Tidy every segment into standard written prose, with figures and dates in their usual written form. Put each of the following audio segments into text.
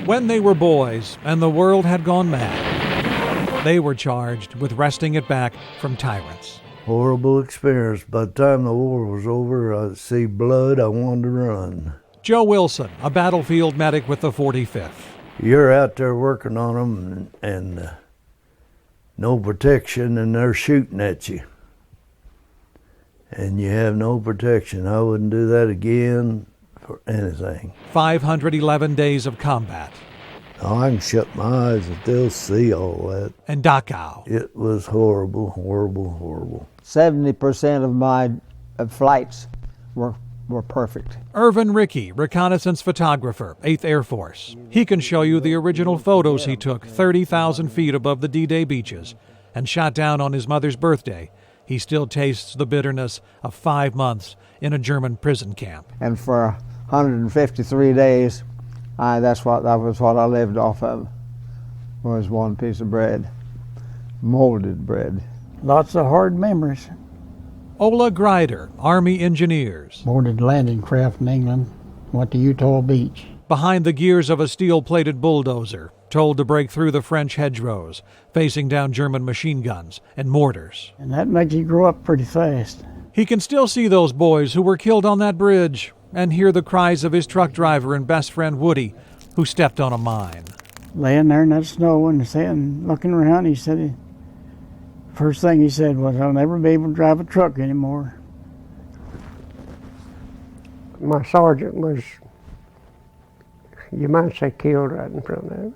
When they were boys and the world had gone mad, they were charged with wresting it back from tyrants. Horrible experience. By the time the war was over, I'd see blood, I wanted to run. Joe Wilson, a battlefield medic with the 45th. You're out there working on them and no protection, and they're shooting at you. And you have no protection. I wouldn't do that again for anything. 511 days of combat. Oh, I can shut my eyes and they'll see all that. And Dachau. It was horrible, horrible, horrible. 70% of my flights were perfect. Irvin Rickey, reconnaissance photographer, 8th Air Force. He can show you the original photos he took 30,000 feet above the D-Day beaches and shot down on his mother's birthday. He still tastes the bitterness of 5 months in a German prison camp. And for 153 days, that was what I lived off of, was one piece of bread, molded bread. Lots of hard memories. Ola Grider, Army Engineers. Boarded landing craft in England, went to Utah Beach. Behind the gears of a steel-plated bulldozer, told to break through the French hedgerows, facing down German machine guns and mortars. And that makes you grow up pretty fast. He can still see those boys who were killed on that bridge and hear the cries of his truck driver and best friend Woody, who stepped on a mine. Laying there in that snow and looking around, he said, first thing he said was, I'll never be able to drive a truck anymore. My sergeant was, you might say, killed right in front of me.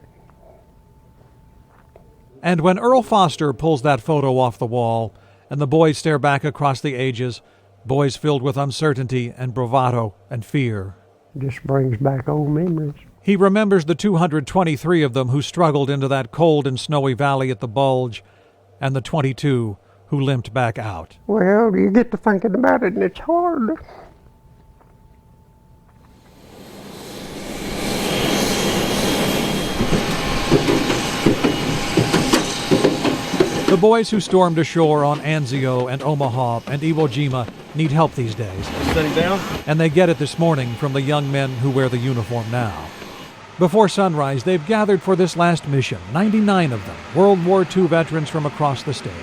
And when Earl Foster pulls that photo off the wall and the boys stare back across the ages, boys filled with uncertainty and bravado and fear. Just brings back old memories. He remembers the 223 of them who struggled into that cold and snowy valley at the Bulge, and the 22 who limped back out. Well, you get to thinking about it and it's hard. The boys who stormed ashore on Anzio and Omaha and Iwo Jima need help these days. Sitting down? And they get it this morning from the young men who wear the uniform now. Before sunrise, they've gathered for this last mission, 99 of them, World War II veterans from across the state.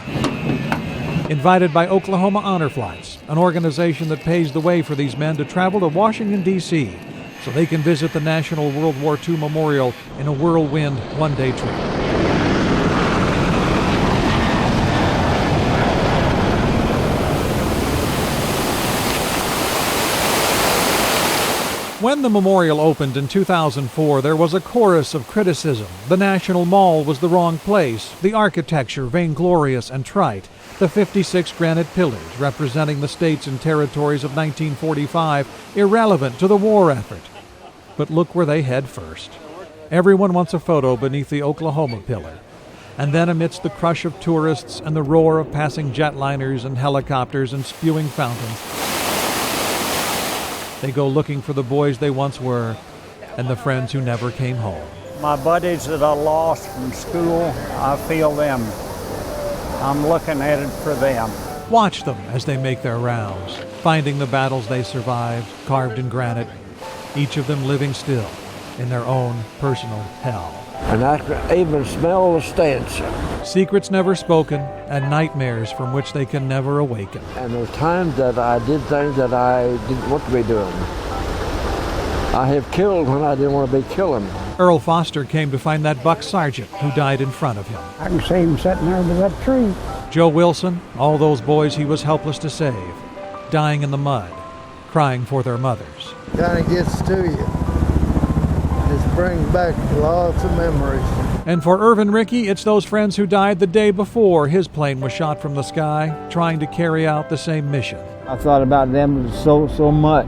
Invited by Oklahoma Honor Flights, an organization that paves the way for these men to travel to Washington, D.C., so they can visit the National World War II Memorial in a whirlwind one-day trip. When the memorial opened in 2004, there was a chorus of criticism. The National Mall was the wrong place, the architecture vainglorious and trite, the 56 granite pillars representing the states and territories of 1945 irrelevant to the war effort. But look where they head first. Everyone wants a photo beneath the Oklahoma pillar. And then amidst the crush of tourists and the roar of passing jetliners and helicopters and spewing fountains, they go looking for the boys they once were and the friends who never came home. My buddies that I lost from school, I feel them. I'm looking at it for them. Watch them as they make their rounds, finding the battles they survived, carved in granite, each of them living still in their own personal hell. And I could even smell the stench. Secrets never spoken and nightmares from which they can never awaken. And there were times that I did things that I didn't want to be doing. I have killed when I didn't want to be killing. Earl Foster came to find that buck sergeant who died in front of him. I can see him sitting there under that tree. Joe Wilson, all those boys he was helpless to save, dying in the mud, crying for their mothers. Kind of gets to you. Just brings back lots of memories. And for Irvin Rickey, it's those friends who died the day before his plane was shot from the sky, trying to carry out the same mission. I thought about them so much.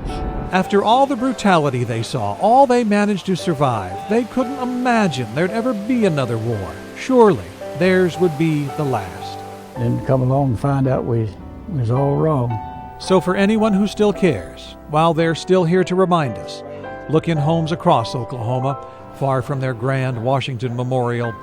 After all the brutality they saw, all they managed to survive, they couldn't imagine there'd ever be another war. Surely theirs would be the last. Then come along and find out we was all wrong. So for anyone who still cares, while they're still here to remind us, look in homes across Oklahoma, far from their grand Washington Memorial.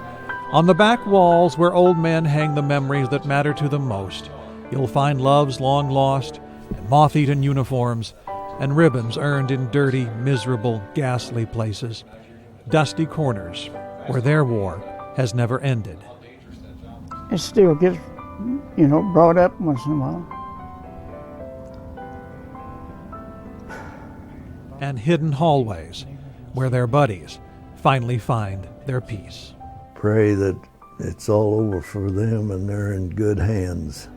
On the back walls where old men hang the memories that matter to them most, you'll find loves long lost, and moth-eaten uniforms, and ribbons earned in dirty, miserable, ghastly places. dusty corners where their war has never ended. It still gets, brought up once in a while. And hidden hallways where their buddies finally find their peace. Pray that it's all over for them and they're in good hands.